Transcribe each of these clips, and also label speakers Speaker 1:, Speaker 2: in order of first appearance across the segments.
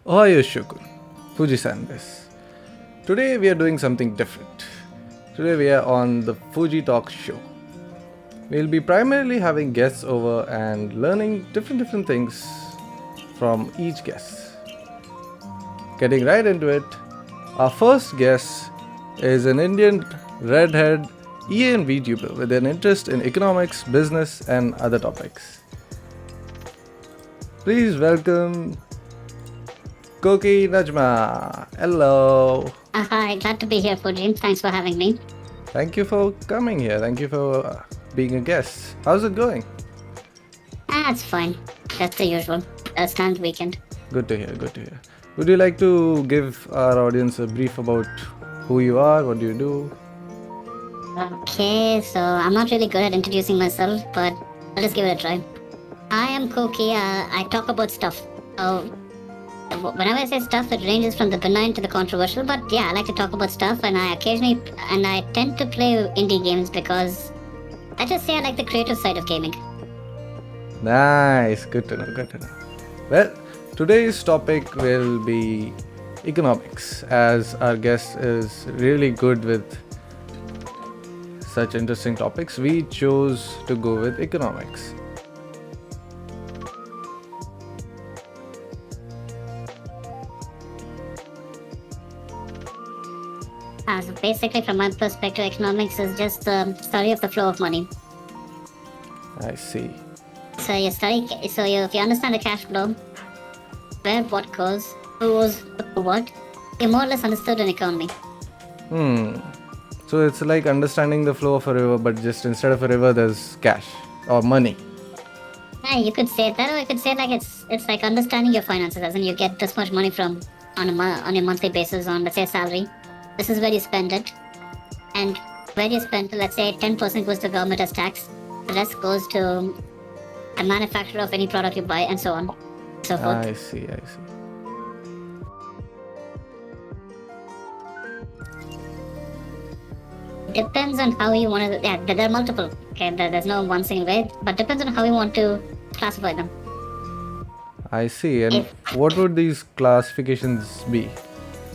Speaker 1: Ohio Shokun, Fuji-san this. Today we are doing something different. Today we are on the Fuji Talk show. We'll be primarily having guests over and learning different things from each guest. Getting right into it, our first guest is an Indian redhead EA and VTuber with an interest in economics, business and other topics. Please welcome Koki Najma. Hello.
Speaker 2: Hi, glad to be here, Fuji. Thanks for having me.
Speaker 1: Thank you for coming here. Thank you for being a guest. How's it going?
Speaker 2: It's fine. That's the usual. Standard weekend.
Speaker 1: Good to hear. Would you like to give our audience a brief about who you are, what do you do?
Speaker 2: Okay, so I'm not really good at introducing myself, but I'll just give it a try. I am Koki. I talk about stuff. So, whenever I say stuff, it ranges from the benign to the controversial, but yeah, I like to talk about stuff, and I tend to play indie games because I just say I like the creative side of gaming.
Speaker 1: Nice. Good to know. Well, today's topic will be economics, as our guest is really good with such interesting topics. We chose to go with economics.
Speaker 2: So basically, from my perspective, economics is just the study of the flow of money.
Speaker 1: I see.
Speaker 2: So if you understand the cash flow, where what goes, who goes for what, you more or less understood an economy.
Speaker 1: So it's like understanding the flow of a river, but just instead of a river, there's cash or money.
Speaker 2: Yeah, you could say that, or you could say like it's like understanding your finances, as in you get this much money from on a monthly basis on, let's say, a salary. This is where you spend it, and where you spend, let's say 10% goes to government as tax, the rest goes to a manufacturer of any product you buy, and so on, so forth.
Speaker 1: I see.
Speaker 2: Depends on how you want to. Yeah, there are multiple. Okay, there's no one single way, but depends on how you want to classify them.
Speaker 1: I see. And what would these classifications be?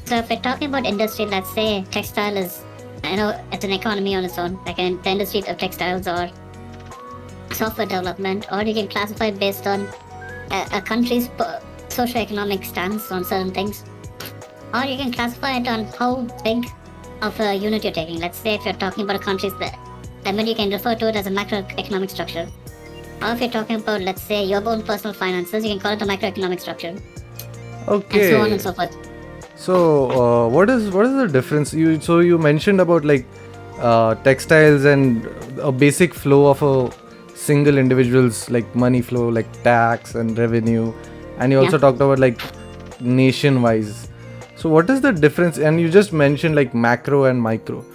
Speaker 2: So if we're talking about industry, let's say textile is, it's an economy on its own, like the industry of textiles or software development, or you can classify it based on a country's socio-economic stance on certain things, or you can classify it on how big of a unit you're taking. Let's say if you're talking about a country's, then you can refer to it as a macroeconomic structure. Or if you're talking about, let's say, your own personal finances, you can call it a macroeconomic structure.
Speaker 1: Okay.
Speaker 2: And so on and so forth.
Speaker 1: So, what is the difference? You mentioned about like textiles and a basic flow of a single individual's like money flow, like tax and revenue, and you also talked about like nation-wise. So, what is the difference? And you just mentioned like macro and micro.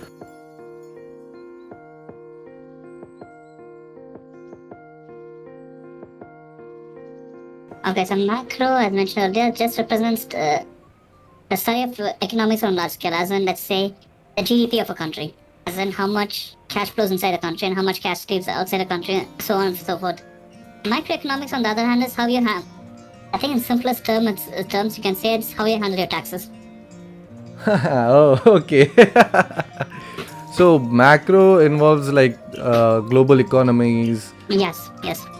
Speaker 2: Okay, so macro, as mentioned earlier, just represents the study of economics on large scale, as in, let's say, the GDP of a country, as in how much cash flows inside a country and how much cash leaves outside a country, so on and so forth. Microeconomics, on the other hand, is how you have, I think in simplest terms, you can say it's how you handle your taxes.
Speaker 1: Oh, okay. So macro involves like global economies.
Speaker 2: Yes.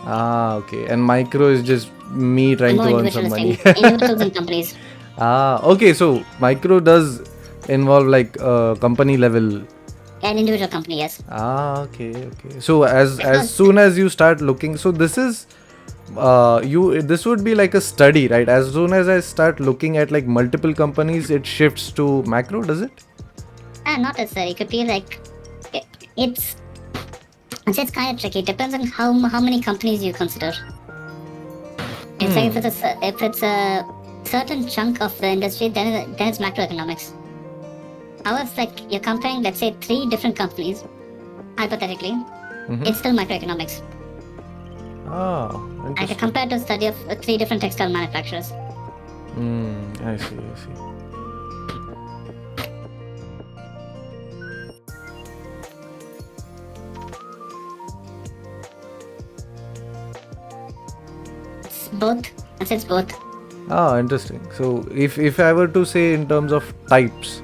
Speaker 1: Okay. And micro is just me trying to earn some money.
Speaker 2: Individuals and companies.
Speaker 1: Okay. So micro does involve like company level.
Speaker 2: An individual company, yes.
Speaker 1: Okay. So as soon as you start looking, so this is this would be like a study, right? As soon as I start looking at like multiple companies, it shifts to macro, does it?
Speaker 2: Not necessarily. It could be like it's kind of tricky. It depends on how many companies you consider. It's like if it's a certain chunk of the industry, then it's macroeconomics. However, if like you're comparing, let's say, 3 different companies, hypothetically, it's still macroeconomics. Like compared to a study of 3 different textile manufacturers.
Speaker 1: I see.
Speaker 2: It's both. I'd say it's both.
Speaker 1: Ah, interesting. So if I were to say in terms of types,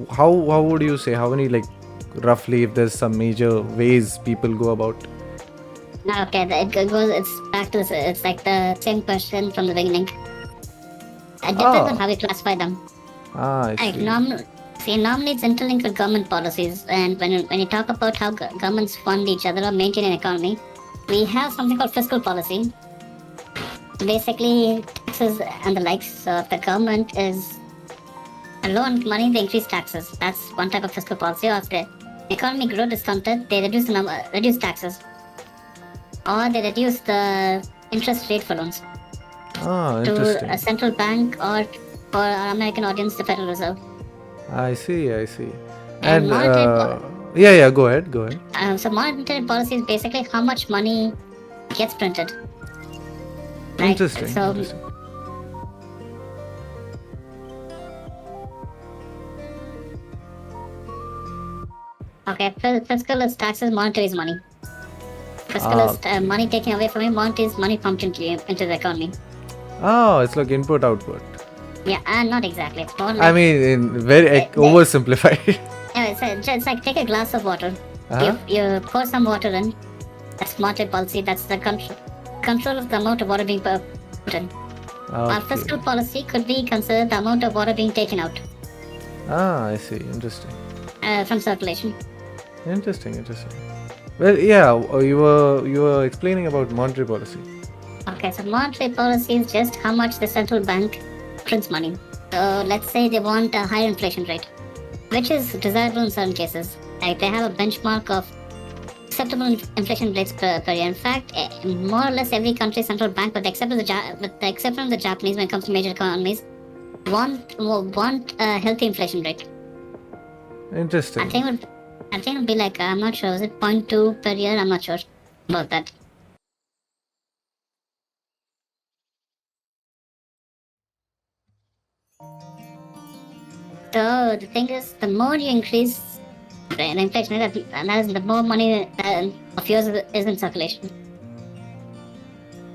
Speaker 1: how would you say, how many, like, roughly, if there's some major ways people go about?
Speaker 2: Okay, it's back to this, it's like the same question from the beginning. It depends on
Speaker 1: Ah,
Speaker 2: how we classify them.
Speaker 1: I
Speaker 2: Right,
Speaker 1: see.
Speaker 2: normally it's interlinked with government policies, and when you talk about how governments fund each other or maintain an economy, we have something called fiscal policy. Basically, taxes and the likes. So if the government is low on money, they increase taxes. That's one type of fiscal policy. Or if the economy grows discounted, they reduce taxes, or they reduce the interest rate for loans
Speaker 1: Ah,
Speaker 2: to
Speaker 1: interesting.
Speaker 2: a central bank, or for our American audience, the Federal Reserve.
Speaker 1: I see. I see.
Speaker 2: And
Speaker 1: And yeah, go ahead. Go ahead.
Speaker 2: so monetary policy is basically how much money gets printed, right?
Speaker 1: Interesting.
Speaker 2: So
Speaker 1: Interesting.
Speaker 2: okay, fiscal is taxes, monetary is money. Fiscal
Speaker 1: Ah,
Speaker 2: is money taken away from you, monetary is money pumped into the economy.
Speaker 1: oh, it's like input output.
Speaker 2: Yeah, not exactly. It's more like
Speaker 1: I mean, in very oversimplified.
Speaker 2: it's like take a glass of water.
Speaker 1: Uh-huh.
Speaker 2: You pour some water in. That's monetary policy. That's the control of the amount of water being put in. Our
Speaker 1: Okay.
Speaker 2: fiscal policy could be considered the amount of water being taken out
Speaker 1: Ah, I see. Interesting.
Speaker 2: from circulation.
Speaker 1: Interesting. Well, yeah, you were explaining about monetary policy.
Speaker 2: Okay, so monetary policy is just how much the central bank prints money. So let's say they want a higher inflation rate, which is desirable in certain cases. Like they have a benchmark of acceptable inflation rates per year. In fact, more or less every country's central bank, with the exception of the Japanese when it comes to major economies, want a healthy inflation rate.
Speaker 1: Interesting.
Speaker 2: I think it would be like, I'm not sure, is it 0.2 per year? I'm not sure about that. So the thing is, the more you increase the inflation rate, that is, the more money of yours is in circulation.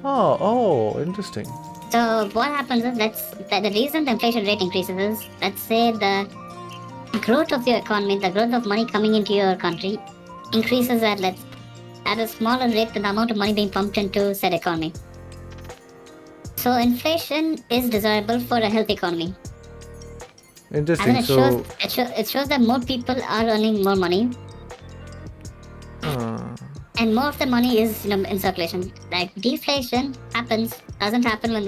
Speaker 1: Oh, interesting.
Speaker 2: So what happens is, the reason the inflation rate increases is, let's say the growth of your economy, the growth of money coming into your country, increases at a smaller rate than the amount of money being pumped into said economy. So inflation is desirable for a healthy economy.
Speaker 1: Interesting.
Speaker 2: And then it shows that more people are earning more money, and more of the money is in circulation. Like deflation doesn't happen when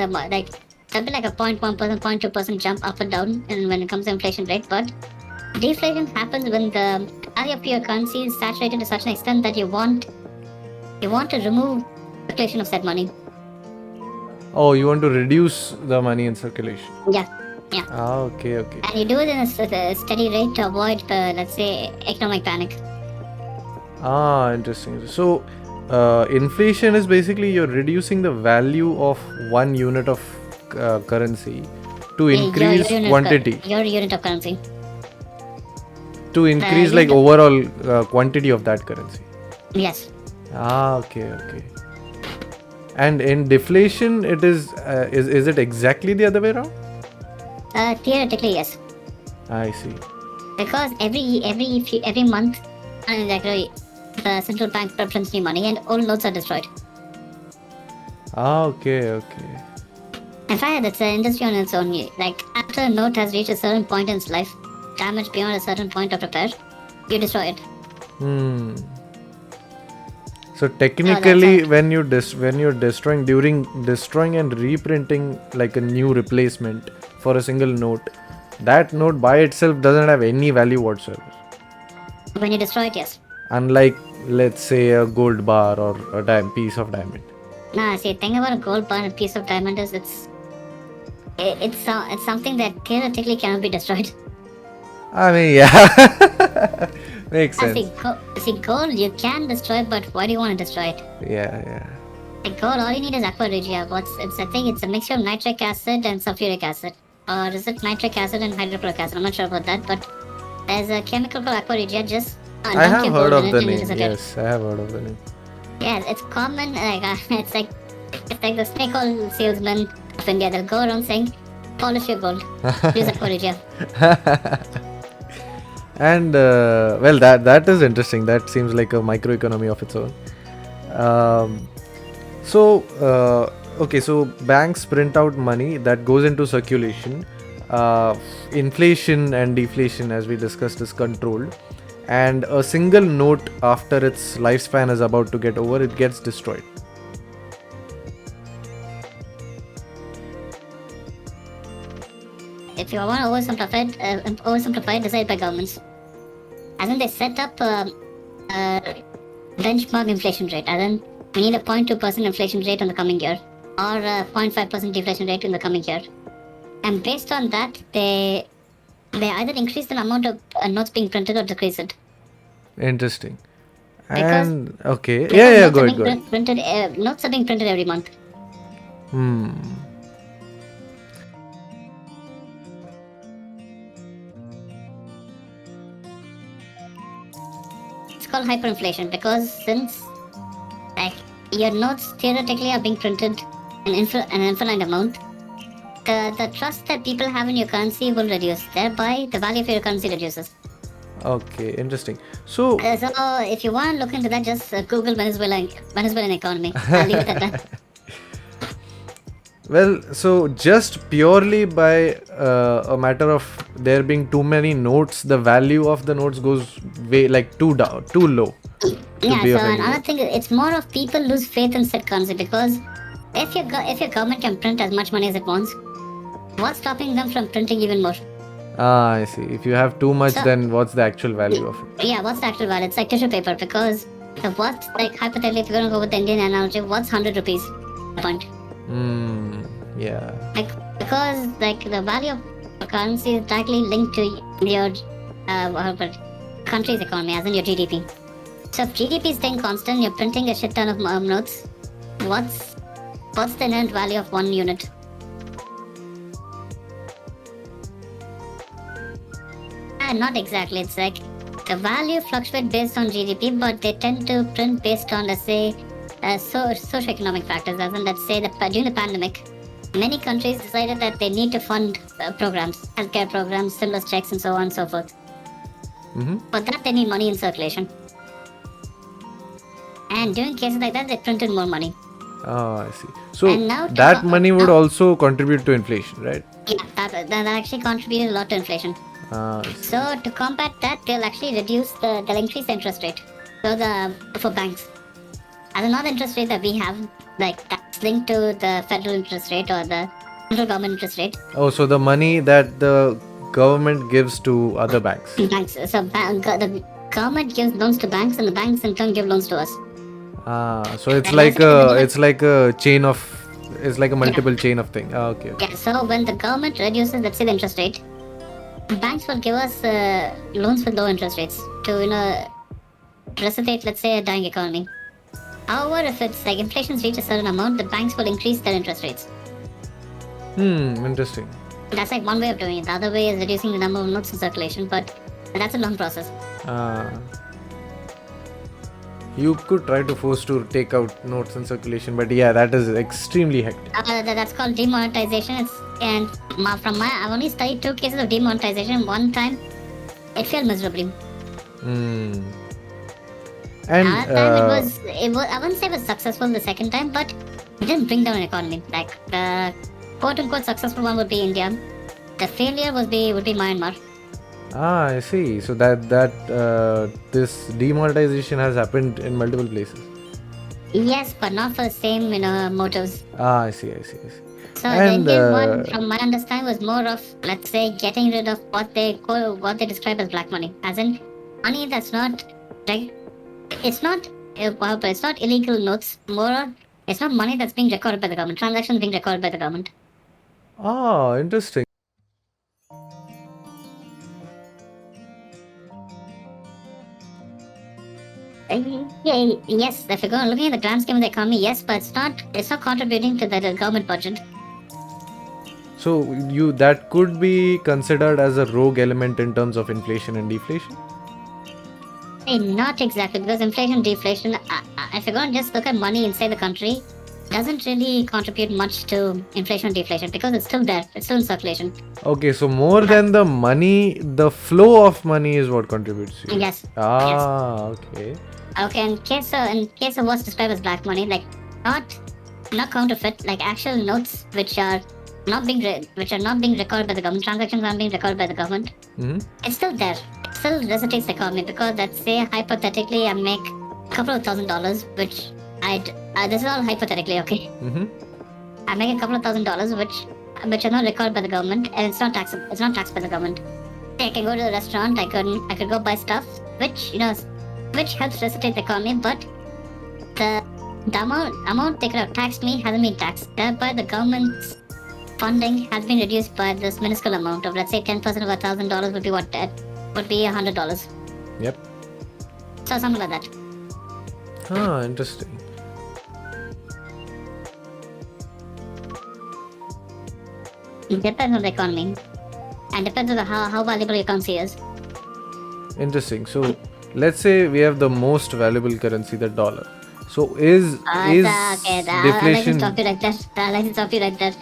Speaker 2: something like a 0.1%, 0.2% jump up and down, and when it comes to inflation rate. But deflation happens when the value of your currency is saturated to such an extent that you want to remove circulation of said money.
Speaker 1: Oh, you want to reduce the money in circulation?
Speaker 2: Yeah.
Speaker 1: Ah, okay.
Speaker 2: And you do it in a steady rate to avoid, let's say, economic panic.
Speaker 1: Ah, interesting. So, inflation is basically you're reducing the value of one unit of currency to increase quantity.
Speaker 2: Your unit of currency.
Speaker 1: To increase like overall quantity of that currency.
Speaker 2: Yes.
Speaker 1: Ah, okay. And in deflation, it is it exactly the other way around?
Speaker 2: Theoretically, yes.
Speaker 1: I see.
Speaker 2: Because every month, the central bank prints new money and old notes are destroyed.
Speaker 1: Ah, okay.
Speaker 2: In fact, it's an industry on its own. Like after a note has reached a certain point in its life, damaged beyond a certain point of repair, you destroy it.
Speaker 1: So technically, when you're destroying, during destroying and reprinting like a new replacement for a single note, that note by itself doesn't have any value whatsoever.
Speaker 2: When you destroy it, yes.
Speaker 1: Unlike, let's say, a gold bar or a piece of diamond.
Speaker 2: Nah, see, the thing about a gold bar and a piece of diamond is it's something that theoretically cannot be destroyed.
Speaker 1: I mean, yeah. Makes sense.
Speaker 2: See, gold you can destroy, but why do you want to destroy it?
Speaker 1: Yeah.
Speaker 2: Like gold, all you need is aqua regia. It's a mixture of nitric acid and sulfuric acid. Or is it nitric acid and hydrochloric acid? I'm not sure about that, but there's a chemical called aqua regia.
Speaker 1: I have heard of the name. Yes, I have heard of the name.
Speaker 2: Yeah, it's common. It's like the snake oil salesman of India, they'll go around saying, polish your gold. Use a code, yeah.
Speaker 1: And well, that is interesting. That seems like a microeconomy of its own. Okay, so banks print out money that goes into circulation. Inflation and deflation, as we discussed, is controlled, and a single note after its lifespan is about to get over, it gets destroyed.
Speaker 2: If you want to oversimplify it, decided by governments. As in, they set up benchmark inflation rate. As in, we need a 0.2% inflation rate in the coming year, or a 0.5% deflation rate in the coming year. And based on that, they either increase the amount of notes being printed or decrease it.
Speaker 1: Interesting.
Speaker 2: Because-
Speaker 1: And okay,
Speaker 2: Because
Speaker 1: yeah,
Speaker 2: notes
Speaker 1: go
Speaker 2: are
Speaker 1: ahead, go
Speaker 2: being
Speaker 1: ahead.
Speaker 2: printed. Notes are being printed every month. It's called hyperinflation because since like your notes theoretically are being printed an infinite amount, the trust that people have in your currency will reduce. Thereby, the value of your currency reduces.
Speaker 1: Okay, interesting. So
Speaker 2: So, if you want to look into that, just Google Venezuelan economy. I'll leave it at that.
Speaker 1: well, so just purely by a matter of there being too many notes, the value of the notes goes way like too low.
Speaker 2: Yeah.
Speaker 1: be
Speaker 2: So
Speaker 1: of any
Speaker 2: another
Speaker 1: use.
Speaker 2: thing, it's more of people lose faith in said currency because if your government can print as much money as it wants, what's stopping them from printing even more?
Speaker 1: Ah, I see. If you have too much,
Speaker 2: So-
Speaker 1: then what's the actual value of it?
Speaker 2: Yeah, what's the actual value? It's like tissue paper because what's like hypothetically, if you're gonna go with the Indian analogy, what's 100 rupees? Point.
Speaker 1: Yeah.
Speaker 2: Like because like the value of a currency is directly linked to your country's economy, as in your GDP. So if GDP is staying constant, you're printing a shit ton of notes. What's the inherent value of 1 unit? Not exactly. It's like the value fluctuates based on GDP, but they tend to print based on, let's say, socioeconomic factors. As in, let's say, during the pandemic, many countries decided that they need to fund programs, healthcare programs, stimulus checks, and so on and so forth. For that, they need money in circulation. And during cases like that, they printed more money.
Speaker 1: Oh, I see. So
Speaker 2: And now
Speaker 1: that money would also contribute to inflation, right?
Speaker 2: Yeah, that actually contributed a lot to inflation.
Speaker 1: I see.
Speaker 2: So to combat that, they'll actually they'll increase the interest rate. So for banks, as another interest rate that we have, like that's linked to the federal interest rate or the central government interest rate.
Speaker 1: Oh, so the money that the government gives to other banks.
Speaker 2: Banks. So the government gives loans to banks, and the banks in turn give loans to us.
Speaker 1: So it's
Speaker 2: And
Speaker 1: like
Speaker 2: also the
Speaker 1: it's like a multiple chain of thing. Okay.
Speaker 2: Yeah. So when the government reduces, let's say, the interest rate, banks will give us loans with low interest rates to resuscitate, let's say, a dying economy. However, if it's like inflation's reached a certain amount, the banks will increase their interest rates.
Speaker 1: Interesting.
Speaker 2: That's like one way of doing it. The other way is reducing the number of notes in circulation, but that's a long process.
Speaker 1: You could try to force to take out notes in circulation, but yeah, that is extremely hectic.
Speaker 2: That's called demonetization. I've only studied 2 cases of demonetization. One time, it failed miserably.
Speaker 1: And
Speaker 2: Another time I wouldn't say it was successful the second time, but it didn't bring down an economy. Like the quote-unquote successful one would be India. The failure would be Myanmar.
Speaker 1: I see. So that this demonetization has happened in multiple places.
Speaker 2: Yes, but not for the same motives.
Speaker 1: I see.
Speaker 2: So
Speaker 1: And,
Speaker 2: the Indian one, from my understanding, was more of, let's say, getting rid of what they describe as black money, as in money that's not like it's not illegal notes. It's not money that's being recorded by the government. Transactions being recorded by the government.
Speaker 1: Interesting.
Speaker 2: Yes, if you're looking at the grand scheme of the economy, yes, but it's not contributing to the government budget.
Speaker 1: So that could be considered as a rogue element in terms of inflation and deflation?
Speaker 2: Not exactly, because inflation, deflation, if you're going to just look at money inside the country, doesn't really contribute much to inflation or deflation because it's still there. It's still in circulation.
Speaker 1: Okay, so more than the money, the flow of money is what contributes to it.
Speaker 2: Yes.
Speaker 1: Okay.
Speaker 2: Okay. In case of what's described as black money, like not counterfeit, like actual notes which are not being recorded by the government. Transactions aren't being recorded by the government.
Speaker 1: Mm-hmm.
Speaker 2: It's still there. It still resonates the economy because let's say hypothetically I make a couple of $1,000, which this is all hypothetically, okay.
Speaker 1: Mm-hmm.
Speaker 2: I make a couple of $1,000, which are not recorded by the government, and it's not taxed. It's not taxed by the government. I can go to the restaurant. I could go buy stuff, which helps resuscitate the economy. But the amount they could have taxed me hasn't been taxed. Thereby, the government's funding has been reduced by this minuscule amount of, let's say, 10% of $1,000 would be what? That would be $100.
Speaker 1: Yep.
Speaker 2: So something like that.
Speaker 1: Interesting.
Speaker 2: It depends on the economy, and depends on how valuable your currency is.
Speaker 1: Interesting. So let's say we have the most valuable currency, the dollar. So is
Speaker 2: okay, I like to
Speaker 1: deflation?
Speaker 2: stop you like that.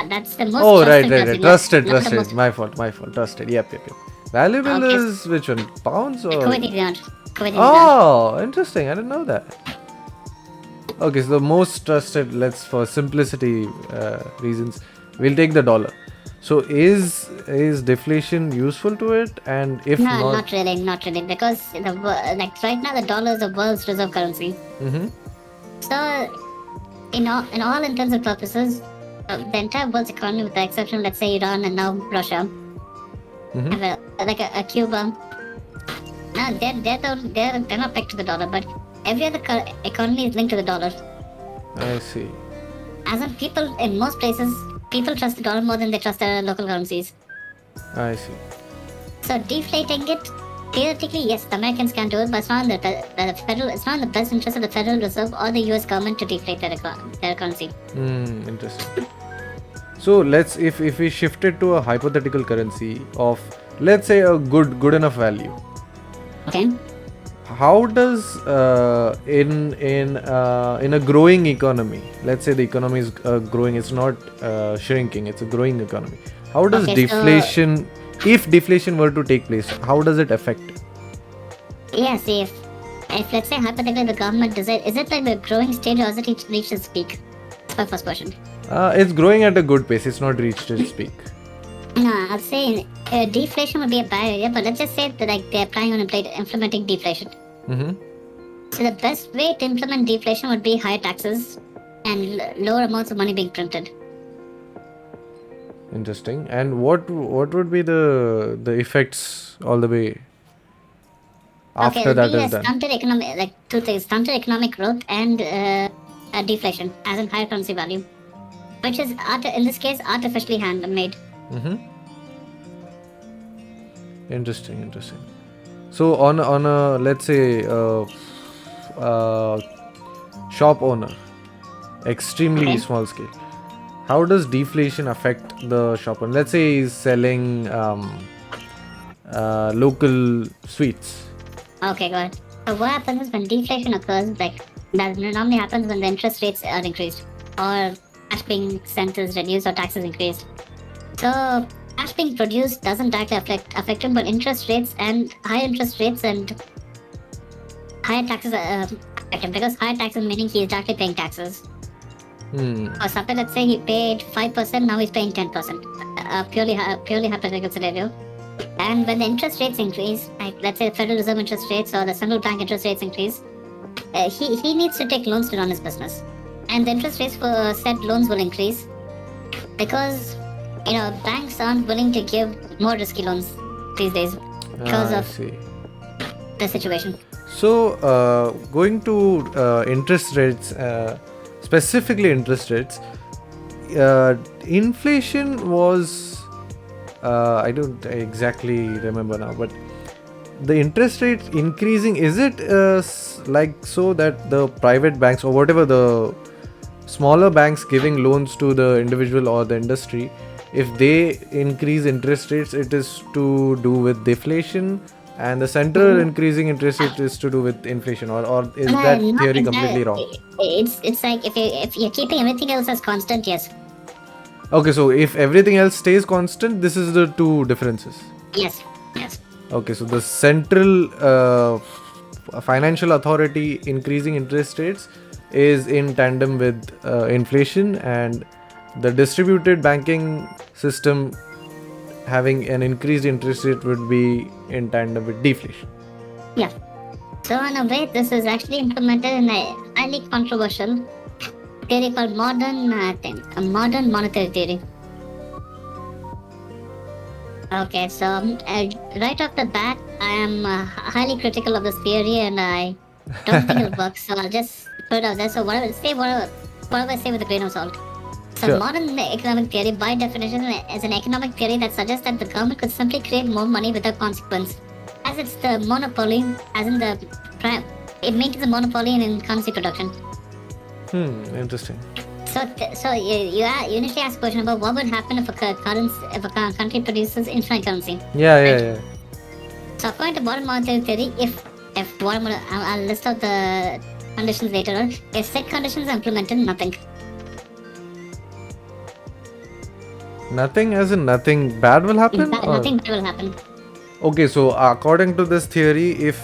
Speaker 2: That's the most
Speaker 1: Oh,
Speaker 2: trusted
Speaker 1: right.
Speaker 2: currency,
Speaker 1: Trusted.
Speaker 2: not the most
Speaker 1: My fault. Trusted. Yep. Valuable
Speaker 2: Okay.
Speaker 1: is which one? Pounds or?
Speaker 2: Kuwaiti dinar.
Speaker 1: Oh, interesting. I didn't know that. Okay, so the most trusted, for simplicity reasons, we'll take the dollar. So is deflation useful to it? And if
Speaker 2: No,
Speaker 1: not,
Speaker 2: not really, because right now the dollar is the world's reserve currency.
Speaker 1: Mm-hmm.
Speaker 2: So, in all intents and purposes, the entire world's economy, with the exception, let's say Iran and now Russia,
Speaker 1: Mm-hmm.
Speaker 2: have a Cuba. No, they're not pegged to the dollar, but every other economy is linked to the dollar.
Speaker 1: I see.
Speaker 2: As in people in most places, people trust the dollar more than they trust their local currencies.
Speaker 1: I see.
Speaker 2: So deflating it, theoretically, yes, the Americans can do it, but it's not in it's not in the best interest of the Federal Reserve or the US government to deflate their currency.
Speaker 1: Interesting. So if we shift it to a hypothetical currency of, let's say, a good enough value,
Speaker 2: Okay.
Speaker 1: how does in a growing economy, let's say the economy is growing, it's not shrinking, it's a growing economy, how does deflation, if deflation were to take place, how does it affect?
Speaker 2: Yes, if let's say hypothetically the government does it, is it like the growing stage or has it reached its peak? That's my first question.
Speaker 1: It's growing at a good pace, it's not reached its peak.
Speaker 2: No, I'd say deflation would be a bad idea, but let's just say that they're planning on implementing deflation.
Speaker 1: Mm-hmm.
Speaker 2: So the best way to implement deflation would be higher taxes and lower amounts of money being printed.
Speaker 1: Interesting. And what would be the effects all the way after that is done?
Speaker 2: Stunted economic, like two things: stunted economic growth and deflation, as in higher currency value, which is in this case artificially handmade.
Speaker 1: Mm-hmm. Interesting. So on a let's say shop owner, extremely small scale, how does deflation affect the shop owner? Let's say he's selling local sweets.
Speaker 2: Okay, got it. So what happens is when deflation occurs, like that normally happens when the interest rates are increased, or cash being sent is reduced, or taxes increased. So cash being produced doesn't directly affect him, but interest rates and higher taxes affect him, because higher taxes meaning he is directly paying taxes. Or something, let's say he paid 5%, now he's paying 10%. Purely hypothetical scenario. And when the interest rates increase, like let's say the Federal Reserve interest rates or the central bank interest rates increase, he needs to take loans to run his business. And the interest rates for said loans will increase because banks aren't willing to give more risky loans these days because of the situation.
Speaker 1: So going to interest rates, specifically interest rates, inflation was I don't exactly remember now, but the interest rate increasing, is it like so that the private banks or whatever the smaller banks giving loans to the individual or the industry, if they increase interest rates, it is to do with deflation, and the central increasing interest rate is to do with inflation, or is that
Speaker 2: Not
Speaker 1: theory
Speaker 2: exactly.
Speaker 1: completely wrong?
Speaker 2: It's like if you're keeping everything else as constant, yes.
Speaker 1: Okay, so if everything else stays constant, this is the two differences.
Speaker 2: Yes.
Speaker 1: Okay, so the central financial authority increasing interest rates is in tandem with inflation, and the distributed banking system having an increased interest rate would be in tandem with deflation.
Speaker 2: Yeah. So in a way, this is actually implemented in a highly controversial theory called modern monetary theory. Okay, so right off the bat, I am highly critical of this theory, and I don't think it'll work. So I'll just put it out there. So whatever I say with a grain of salt. So
Speaker 1: Sure.
Speaker 2: modern economic theory, by definition, is an economic theory that suggests that the government could simply create more money without consequence, as it's the monopoly, as in the it maintains a monopoly in currency production.
Speaker 1: Interesting.
Speaker 2: So you initially asked a question about what would happen if a country produces infinite currency.
Speaker 1: Yeah.
Speaker 2: So according to modern monetary theory, if I'll list out the conditions later on. If said conditions are implemented, nothing.
Speaker 1: Nothing as in nothing bad will happen? Or?
Speaker 2: Nothing bad will happen.
Speaker 1: Okay, so according to this theory, if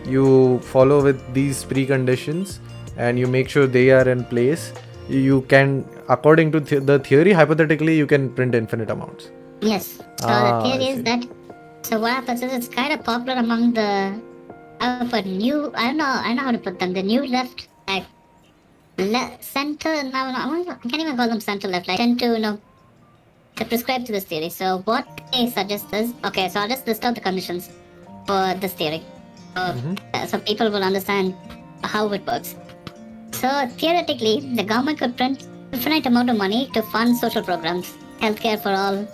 Speaker 1: you follow with these preconditions and you make sure they are in place, you can, according to the theory, hypothetically, you can print infinite amounts.
Speaker 2: Yes. So the theory is that. So what happens is it's kind of popular among the I don't know how to put them. The new left, center. No, I can't even call them center left. I tend to to prescribe to this theory. So what they suggest is, okay, so I'll just list out the conditions for this theory, so people will understand how it works. So theoretically, the government could print infinite amount of money to fund social programs, healthcare for all.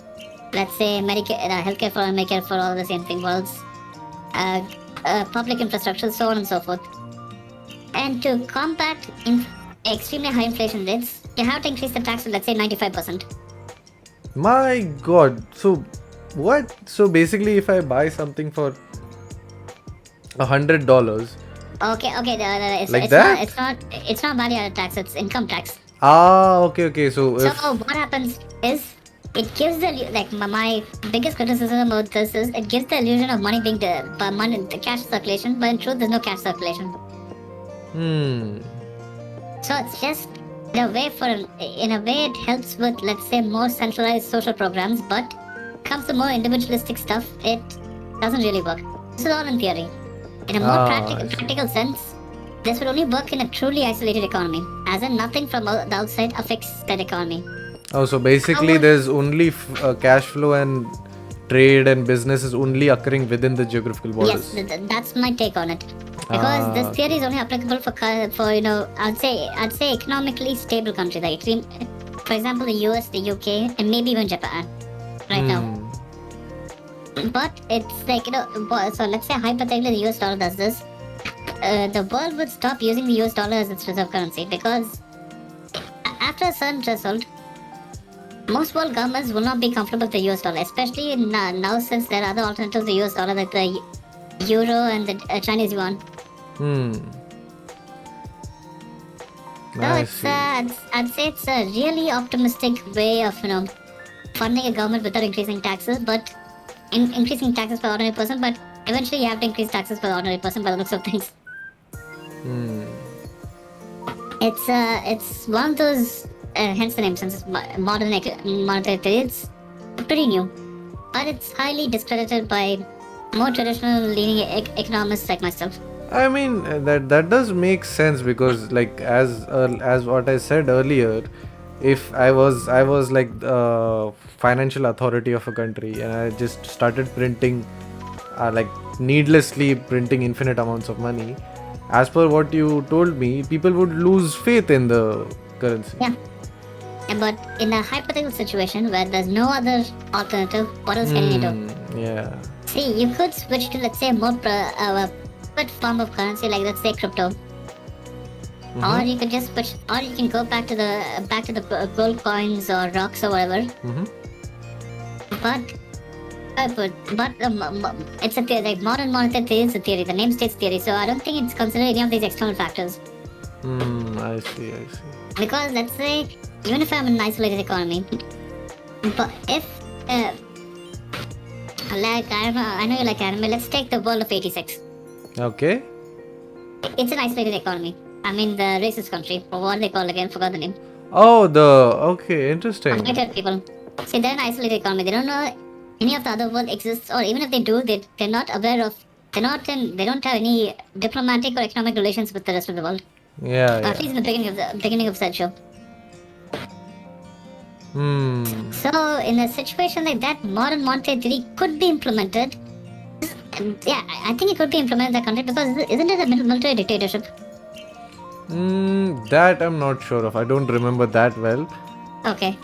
Speaker 2: Let's say healthcare for all, Medicare for all, the same thing. Worlds, public infrastructure, so on and so forth. And to combat extremely high inflation rates, you have to increase the tax to, let's say, 95%.
Speaker 1: My God. So what? So basically, if I buy something for $100.
Speaker 2: Okay. It's not value-added tax. It's income tax.
Speaker 1: Okay. So
Speaker 2: what happens is it gives my biggest criticism about this is it gives the illusion of money being the cash circulation, but in truth, there's no cash circulation. So it's just in a way it helps with, let's say, more centralized social programs, but comes to more individualistic stuff, it doesn't really work. This is all in theory. In a more practical sense, this would only work in a truly isolated economy, as in nothing from the outside affects that economy.
Speaker 1: Oh, so basically there's only cash flow and trade and business is only occurring within the geographical borders.
Speaker 2: Yes, that's my take on it. Because this theory is only applicable for I'd say economically stable countries, like for example the US, the UK, and maybe even Japan right now. But it's like so let's say hypothetically the US dollar does this. The world would stop using the US dollar as its reserve currency, because after a certain threshold, most world governments will not be comfortable with the US dollar, especially now since there are other alternatives to the US dollar, like the euro and the Chinese yuan. So I'd say it's a really optimistic way of funding a government without increasing taxes, but increasing taxes for ordinary person, but eventually you have to increase taxes for the ordinary person by the looks of things. It's one of those, hence the name, since it's modern monetary theory, it's pretty new, but it's highly discredited by more traditional leaning economists like myself.
Speaker 1: I mean, that does make sense, because like as what I said earlier, if I was like financial authority of a country and I just started printing like needlessly printing infinite amounts of money, as per what you told me, people would lose faith in the currency.
Speaker 2: Yeah. But in a hypothetical situation where there's no other alternative, what else can you do?
Speaker 1: Yeah.
Speaker 2: See, you could switch to, let's say, more private form of currency, like let's say crypto. Or you could just switch, or you can go back to the gold coins or rocks or whatever. But It's a theory. Like modern monetary theory is a theory. The name states theory, so I don't think it's considered any of these external factors.
Speaker 1: I see.
Speaker 2: Because let's say, even if I'm in an isolated economy, but if like I know you like anime. Let's take the world of '86.
Speaker 1: Okay.
Speaker 2: It's an isolated economy. I mean the racist country, or what they call again, forgot the name.
Speaker 1: Oh, okay, interesting.
Speaker 2: Affected people. See, they're an isolated economy. They don't know any of the other world exists, or even if they do, they're not aware of. They don't have any diplomatic or economic relations with the rest of the world.
Speaker 1: Yeah,
Speaker 2: At least in the beginning of said show. So in a situation like that, modern monetary theory could be implemented. And yeah, I think it could be implemented in the country because isn't it a military dictatorship?
Speaker 1: That I'm not sure of. I don't remember that well.
Speaker 2: Okay.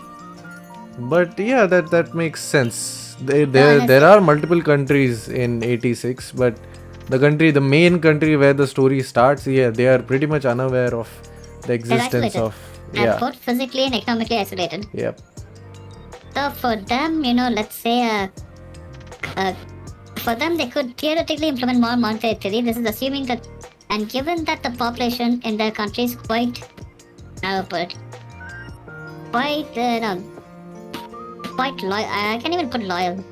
Speaker 1: But yeah, that makes sense. There are multiple countries in '86, but the main country where the story starts, yeah, they are pretty much unaware of the existence of.
Speaker 2: They're both physically and economically isolated.
Speaker 1: Yep.
Speaker 2: So for them, let's say, for them they could theoretically implement more monetary theory. This is assuming that, and given that the population in their country is quite loyal. I can't even put loyal.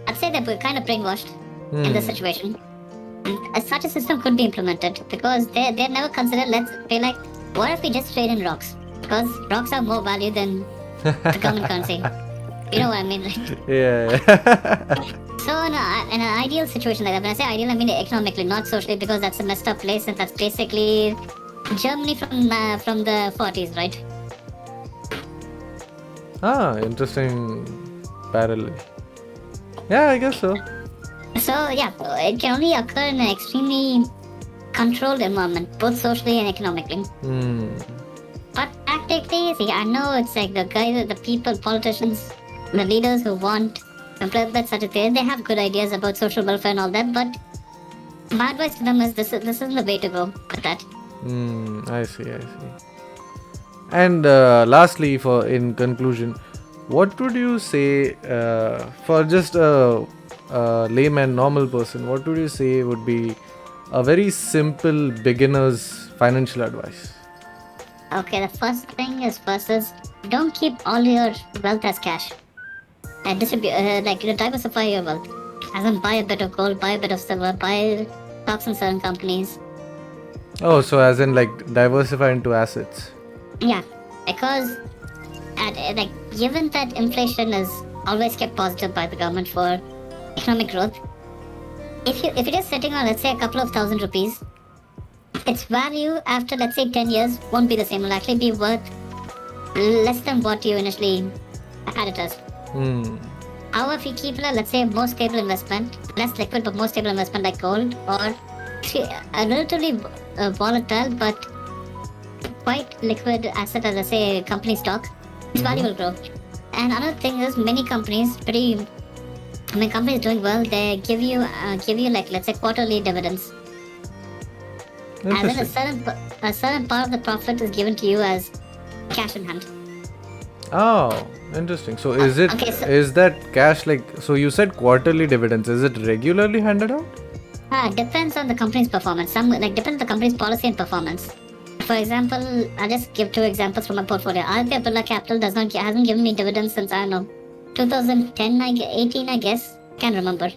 Speaker 2: I'd say they're kind of brainwashed in this situation. Such a system could be implemented because they've never considered. What if we just trade in rocks? Because rocks have more value than the government currency. You know what I mean?
Speaker 1: Yeah.
Speaker 2: So in an ideal situation like that, when I say ideal, I mean economically, not socially, because that's a messed up place, and that's basically Germany from the 40s, right?
Speaker 1: Interesting parallel. Yeah, I guess so.
Speaker 2: So yeah, it can only occur in an extremely controlled environment, both socially and economically. But tactically, see, I know it's like the people, politicians, the leaders who want to implement such a thing, they have good ideas about social welfare and all that, but my advice to them is this isn't the way to go with that.
Speaker 1: I see. And lastly, in conclusion, what would you say for just a layman, normal person? What would you say would be a very simple beginner's financial advice?
Speaker 2: Okay, the first thing is don't keep all your wealth as cash. And diversify your wealth. As in, buy a bit of gold, buy a bit of silver, buy stocks in certain companies.
Speaker 1: Oh, so as in diversify into assets.
Speaker 2: Yeah, because given that inflation is always kept positive by the government for economic growth, if you're just sitting on, let's say, a couple of thousand rupees, its value after, let's say, 10 years won't be the same. It'll actually be worth less than what you initially had it as. However, if you keep let's say, more stable investment, less liquid but more stable investment like gold, or a relatively volatile but quite liquid asset as, let's say, company stock, its value will grow. And another thing is, many companies doing well, they give you let's say, quarterly dividends. And then a certain part of the profit is given to you as cash in hand.
Speaker 1: Oh, interesting. So is that cash so you said quarterly dividends, is it regularly handed out?
Speaker 2: It depends on the company's performance. Depends on the company's policy and performance. For example, I'll just give 2 examples from my portfolio. Aditya Birla Capital hasn't given me dividends since, I don't know, 2010, 18, I guess. Can't remember.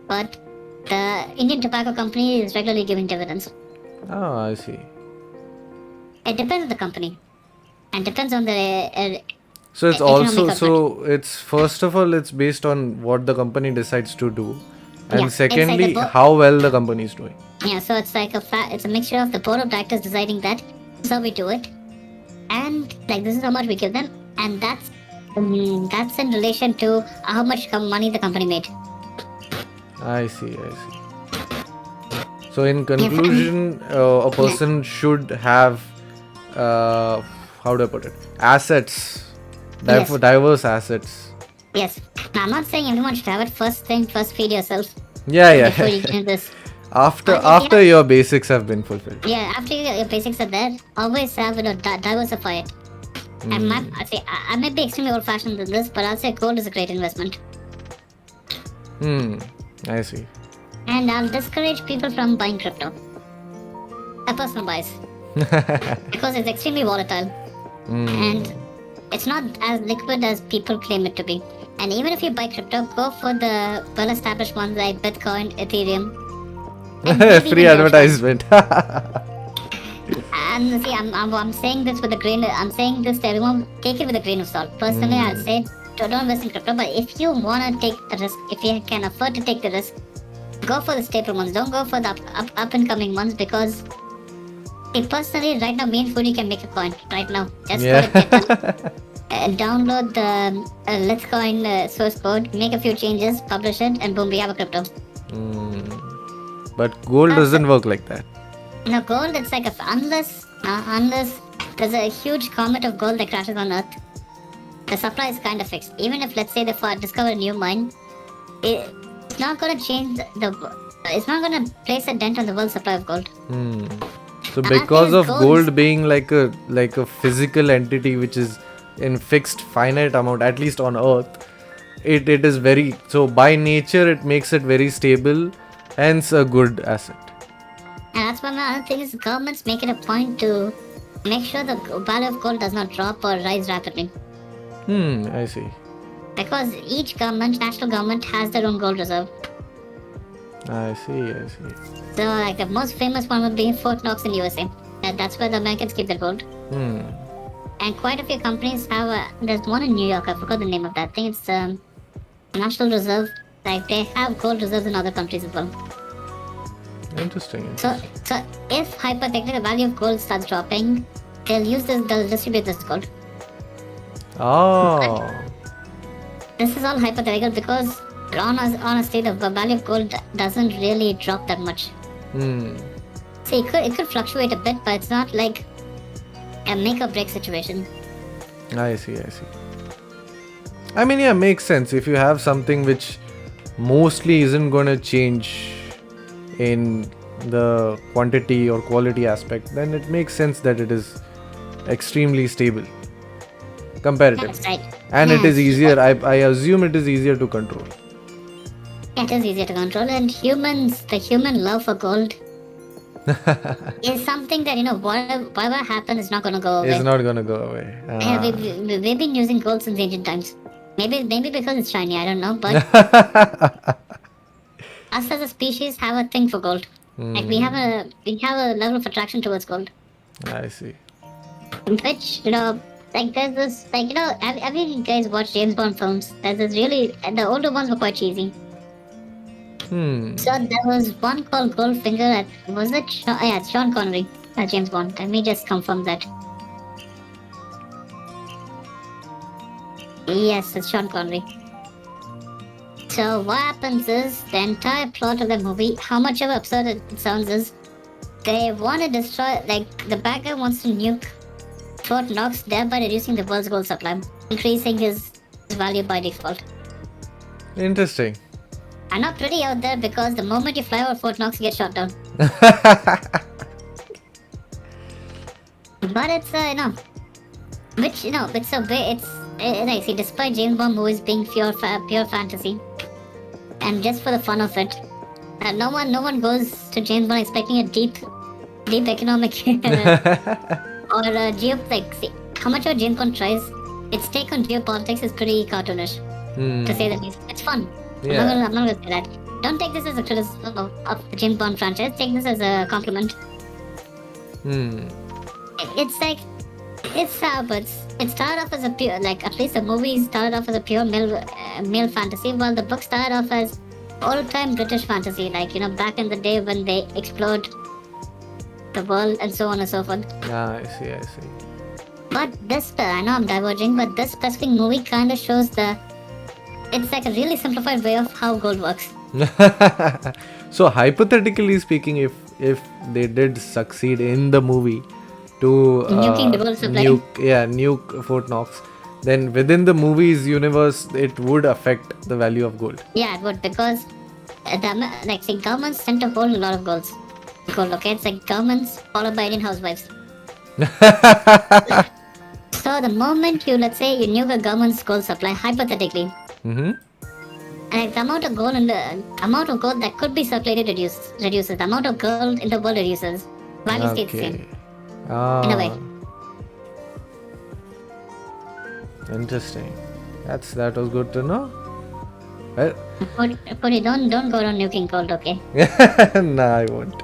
Speaker 2: But the Indian Tobacco Company is regularly giving dividends.
Speaker 1: Oh, I see.
Speaker 2: It depends on the company. And depends on the...
Speaker 1: So it's also, it's first of all, it's based on what the company decides to do. And secondly, how well the company is doing.
Speaker 2: Yeah, so it's like it's a mixture of the board of directors deciding that this is how we do it, and this is how much we give them, and that's in relation to how much money the company made.
Speaker 1: I see. So in conclusion, a person should have how do I put it? Assets, diverse assets.
Speaker 2: Yes. Now, I'm not saying everyone should have it. First feed yourself.
Speaker 1: Yeah.
Speaker 2: Before you do this.
Speaker 1: After your basics have been fulfilled.
Speaker 2: Yeah, after your basics are there, always have diversify it. And I may be extremely old-fashioned in this, but I'll say gold is a great investment.
Speaker 1: I see.
Speaker 2: And I'll discourage people from buying crypto. A personal bias. Because it's extremely volatile. And it's not as liquid as people claim it to be. And even if you buy crypto, go for the well-established ones like Bitcoin, Ethereum. And maybe
Speaker 1: Free
Speaker 2: even Dogecoin.
Speaker 1: advertisement.
Speaker 2: And see, I'm saying this with a grain. I'm saying this to everyone. Take it with a grain of salt. Personally, I'd say don't invest in crypto. But if you wanna take the risk, if you can afford to take the risk, go for the staple ones. Don't go for the up and coming ones because. Personally, right now, me and Fuji can make a coin right now. Just go to GitHub, download the Let's Coin source code, make a few changes, publish it, and boom, we have a crypto.
Speaker 1: But gold doesn't work like that.
Speaker 2: No, gold, it's like unless there's a huge comet of gold that crashes on Earth, the supply is kind of fixed. Even if, let's say, they discover a new mine, it's not going to change it's not going to place a dent on the world supply of gold.
Speaker 1: So because of gold being like a physical entity which is in fixed finite amount, at least on Earth, it is very, so by nature it makes it very stable, hence a good asset.
Speaker 2: And that's why my other thing is governments make it a point to make sure the value of gold does not drop or rise rapidly.
Speaker 1: I see.
Speaker 2: Because each government, national government, has their own gold reserve.
Speaker 1: I see.
Speaker 2: So, like the most famous one would be Fort Knox in USA. That's where the Americans keep their gold. And quite a few companies have. There's one in New York. I forgot the name of that thing. It's National Reserve. Like they have gold reserves in other countries as well.
Speaker 1: Interesting.
Speaker 2: So if hypothetically the value of gold starts dropping, they'll distribute this gold.
Speaker 1: Oh.
Speaker 2: This is all hypothetical because honestly, the value of gold doesn't really drop that much. See, it could fluctuate a bit, but it's not like a make or break situation.
Speaker 1: I see. I mean, yeah, makes sense. If you have something which mostly isn't going to change in the quantity or quality aspect, then it makes sense that it is extremely stable comparatively.
Speaker 2: That's right.
Speaker 1: And it is easier, I assume it is easier to control.
Speaker 2: It is easier to control, and the human love for gold is something that, whatever happens is not going to go away.
Speaker 1: It's not going to go away.
Speaker 2: Yeah, we've been using gold since ancient times. Maybe because it's shiny, I don't know, but us as a species have a thing for gold. Like we have a level of attraction towards gold.
Speaker 1: I see.
Speaker 2: Which, like there's this, like, have you guys watched James Bond films? There's this the older ones were quite cheesy. So there was one called Goldfinger. Was it? It's Sean Connery as James Bond. Let me just confirm that. Yes, it's Sean Connery. So what happens is the entire plot of the movie, how much of absurd it sounds, is they want to destroy. Like the bad guy wants to nuke Fort Knox, thereby reducing the world's gold supply, increasing his value by default.
Speaker 1: Interesting.
Speaker 2: I'm not pretty out there because the moment you fly over Fort Knox, you get shot down. But it's it's a way. Like, see, despite James Bond movies being pure fantasy, and just for the fun of it, no one goes to James Bond expecting a deep economic or like, see, how much of James Bond tries, its take on geopolitics is pretty cartoonish, to say the least. It's fun.
Speaker 1: Yeah.
Speaker 2: I'm not gonna say that. Don't take this as a criticism of the James Bond franchise. Take this as a compliment. It's like, but it started off as a pure, like, at least the movie started off as a pure male fantasy, while the book started off as old-time British fantasy, like, back in the day when they explored the world and so on and so forth.
Speaker 1: I see.
Speaker 2: But this, I know I'm diverging, but this specific movie kind of shows it's like a really simplified way of how gold works.
Speaker 1: So hypothetically speaking, if they did succeed in the movie to
Speaker 2: nuking the world supply,
Speaker 1: nuke Fort Knox, then within the movie's universe it would affect the value of gold. Yeah,
Speaker 2: it would, because governments tend to hold a lot of gold. Okay, it's like governments followed by Indian housewives. So the moment let's say you nuke a government's gold supply, hypothetically, Like the amount of gold that could be circulated reduces. The amount of gold in the world reduces. Value stays the same. In a way.
Speaker 1: Interesting. That was good to know. Well,
Speaker 2: Puri, don't go around nuking gold, okay?
Speaker 1: nah, I won't.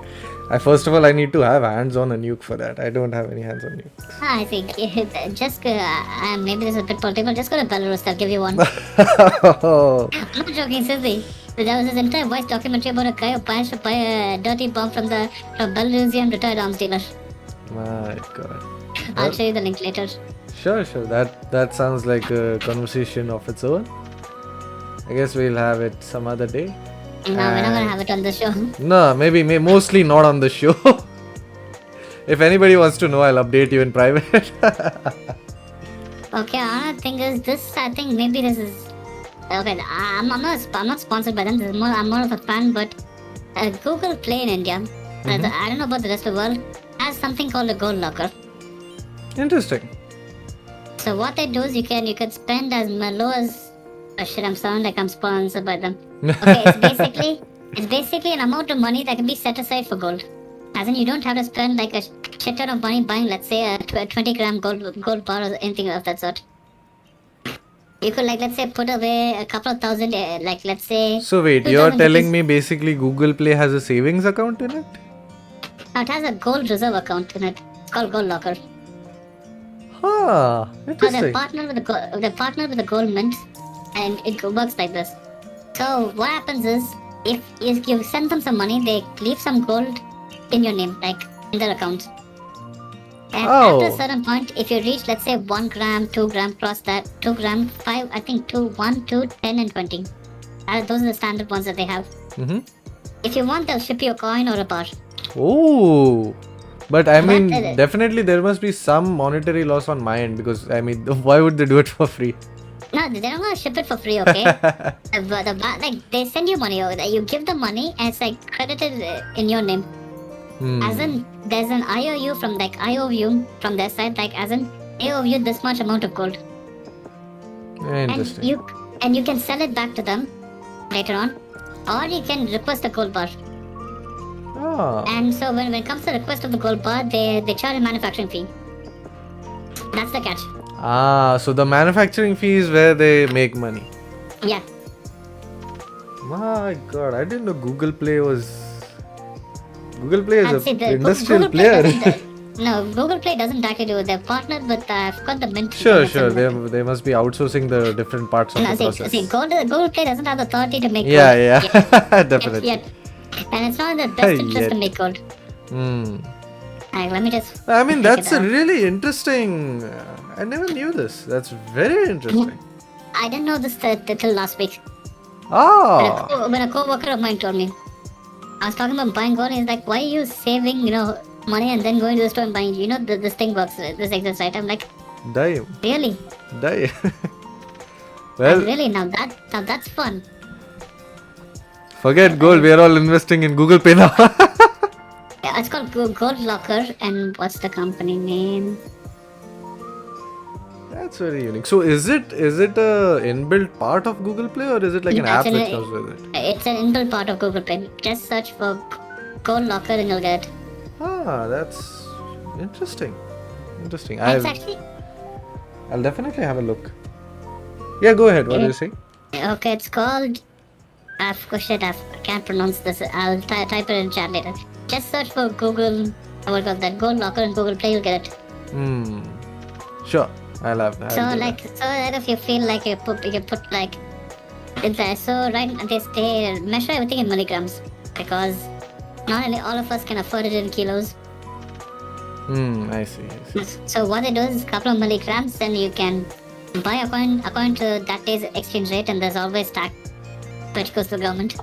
Speaker 1: First of all, I need to have hands on a nuke for that. I don't have any hands on nuke.
Speaker 2: I think just maybe this is a bit political. Just go to Belarus. They'll give you one. I'm not joking, seriously. There was this entire voice documentary about a guy who managed to buy a dirty bomb from Belarusian retired arms dealer.
Speaker 1: My God.
Speaker 2: I'll show you the link later.
Speaker 1: Sure. That sounds like a conversation of its own. I guess we'll have it some other day.
Speaker 2: No, we're not gonna have it on the show.
Speaker 1: No, maybe mostly not on the show. If anybody wants to know, I'll update you in private.
Speaker 2: Okay, another thing is this. I think maybe this is okay. I'm not sponsored by them. I'm more of a fan, but Google Play in India. I don't know about the rest of the world. Has something called a gold locker.
Speaker 1: Interesting.
Speaker 2: So what they do is you can spend as low as. Oh shit! I'm sounding like I'm sponsored by them. Okay, it's basically an amount of money that can be set aside for gold. As in, you don't have to spend like a shit ton of money buying, let's say, a 20-gram gold bar or anything of that sort. You could, like, let's say, put away a couple of thousand, like, let's say...
Speaker 1: So wait, you're telling me basically Google Play has a savings account in it?
Speaker 2: It has a gold reserve account in it. It's called Gold Locker.
Speaker 1: Interesting.
Speaker 2: So they're partnered with the gold mint, and it works like this. So what happens is, if you send them some money, they leave some gold in your name, like in their account. And after a certain point, if you reach, let's say, 1 gram, 2 gram, cross that, 2 gram, 5, I think 2, 1, 2, 10, and 20. Those are the standard ones that they have. If you want, they'll ship you a coin or a bar.
Speaker 1: Oh, but I mean, definitely there must be some monetary loss on my end, because I mean, why would they do it for free?
Speaker 2: No, they don't want to ship it for free, okay? Like, they send you money over there. You give them money, and it's like credited in your name. As in, there's an IOU from their side, like as in, they owe you this much amount of gold.
Speaker 1: Interesting.
Speaker 2: And you can sell it back to them later on, or you can request a gold bar. And so when it comes to the request of the gold bar, they charge a manufacturing fee. That's the catch.
Speaker 1: So the manufacturing fee is where they make money.
Speaker 2: Yeah.
Speaker 1: My God, I didn't know Google Play is an industrial
Speaker 2: Google Play
Speaker 1: player.
Speaker 2: No, Google Play doesn't actually do it. They're partnered with, I've got the mint.
Speaker 1: Sure. They must be outsourcing the different parts of the process.
Speaker 2: Google Play doesn't have the authority to make gold.
Speaker 1: Yeah. Definitely.
Speaker 2: Yet. And it's not in their best interest to make gold. Let me just...
Speaker 1: I mean, that's really interesting. I never knew this. That's very interesting.
Speaker 2: I didn't know this till last week. When a co-worker of mine told me. I was talking about buying gold, and he's like, why are you saving, money and then going to the store and buying? This thing works, this exists, right? I'm like,
Speaker 1: damn.
Speaker 2: Really?
Speaker 1: Damn. Well,
Speaker 2: really, now that's fun.
Speaker 1: Forget gold, we are all investing in Google Pay now.
Speaker 2: Yeah, it's called Gold Locker, and what's the company name?
Speaker 1: That's very unique. So is it a inbuilt part of Google Play, or is it like an app which comes with it?
Speaker 2: It's an inbuilt part of Google Play. Just search for Gold Locker and you'll get it.
Speaker 1: That's interesting. I'll definitely have a look. Yeah, go ahead. What do you say?
Speaker 2: Okay, it's called... I can't pronounce this. I'll type it in chat later. Just search for Google... that Gold Locker and Google Play, you'll get it.
Speaker 1: Sure. I'll have that.
Speaker 2: So if you feel like you put like... It's there. So they measure everything in milligrams. Because not only all of us can afford it in kilos.
Speaker 1: I see.
Speaker 2: So what they do is a couple of milligrams, and you can buy a coin according to that day's exchange rate, and there's always tax which goes to the government.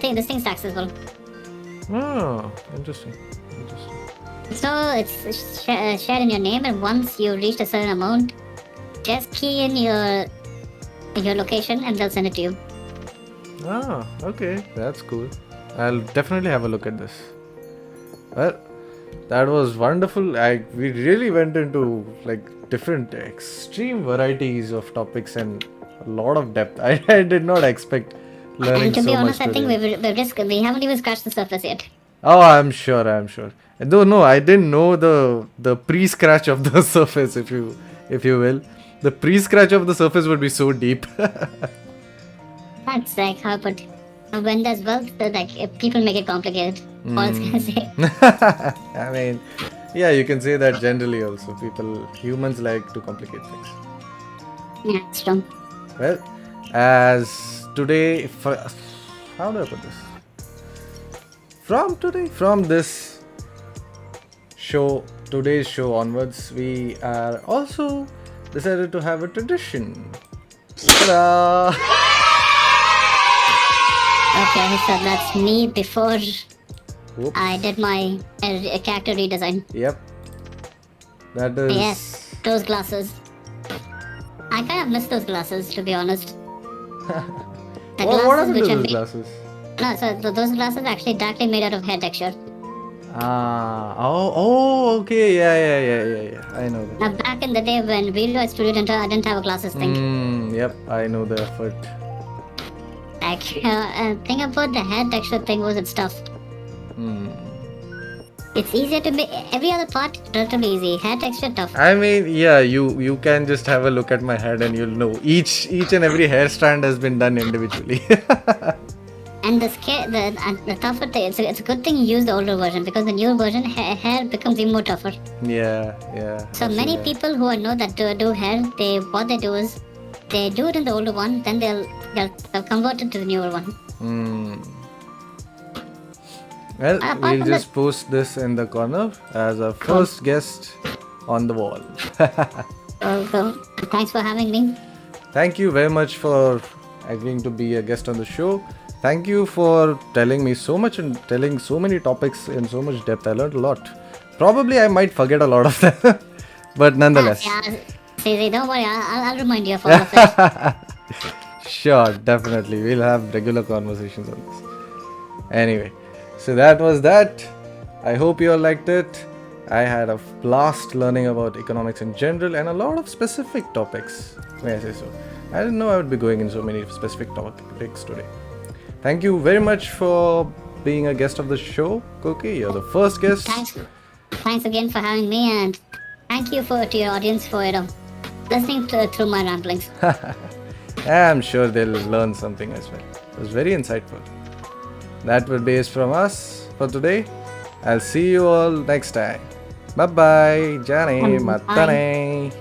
Speaker 2: This thing's taxable.
Speaker 1: Interesting.
Speaker 2: So it's shared in your name, and once you reach a certain amount, just key in your location and they'll send it to you.
Speaker 1: Okay, that's cool. I'll definitely have a look at this. Well, that was wonderful. We really went into like different extreme varieties of topics, and a lot of depth. I did not expect learning
Speaker 2: And to
Speaker 1: so
Speaker 2: be
Speaker 1: much
Speaker 2: honest, I think
Speaker 1: today.
Speaker 2: we haven't even scratched the surface yet.
Speaker 1: Oh, I'm sure. I'm sure. Though no, I didn't know the pre-scratch of the surface, if you will. The pre-scratch of the surface would be so deep.
Speaker 2: That's like how, but when there's wealth, like if people make it complicated. All I was gonna say.
Speaker 1: I mean, yeah, you can say that generally also. Humans like to complicate things.
Speaker 2: Yeah, it's true.
Speaker 1: Well, as today, how do I put this? From this show, today's show onwards, we are also decided to have a tradition. Ta-da!
Speaker 2: Okay, so that's me before
Speaker 1: Whoops.
Speaker 2: I did my character redesign.
Speaker 1: Yep. That is.
Speaker 2: Yes, those glasses. I kind of miss those glasses, to be honest. The
Speaker 1: What happened to
Speaker 2: which I
Speaker 1: those
Speaker 2: made.
Speaker 1: glasses?
Speaker 2: No, so those glasses are actually directly made out of hair texture.
Speaker 1: Okay, yeah. I know that.
Speaker 2: Now, back in the day when Real Life Studio I didn't have a glasses thing.
Speaker 1: Yep, I know the effort.
Speaker 2: Like, thing about the hair texture thing was it's tough. It's easier to make every other part relatively easy. Hair texture tough.
Speaker 1: I mean, yeah, you can just have a look at my head and you'll know each and every hair strand has been done individually.
Speaker 2: And the tougher thing, it's a good thing you use the older version because the newer version hair becomes even more tougher.
Speaker 1: Yeah.
Speaker 2: So
Speaker 1: I've seen
Speaker 2: many
Speaker 1: that.
Speaker 2: people who know that do hair, what they do is they do it in the older one, then they'll convert it to the newer one.
Speaker 1: Well,
Speaker 2: Apart
Speaker 1: we'll
Speaker 2: from
Speaker 1: just post this in the corner as our first guest on the wall.
Speaker 2: So thanks for having me.
Speaker 1: Thank you very much for agreeing to be a guest on the show. Thank you for telling me so much and telling so many topics in so much depth. I learned a lot. Probably I might forget a lot of them, but nonetheless.
Speaker 2: Yeah, see, don't worry, I'll remind you of all of it.
Speaker 1: Sure, definitely. We'll have regular conversations on this. Anyway, so that was that. I hope you all liked it. I had a blast learning about economics in general and a lot of specific topics. May I say so? I didn't know I would be going in so many specific topics today. Thank you very much for being a guest of the show, Koki. You're the first guest.
Speaker 2: Thanks again for having me, and thank you to your audience for listening through my ramblings.
Speaker 1: I'm sure they'll learn something as well. It was very insightful. That would be it from us for today. I'll see you all next time. Bye bye. Jane,
Speaker 2: Bye.
Speaker 1: matane.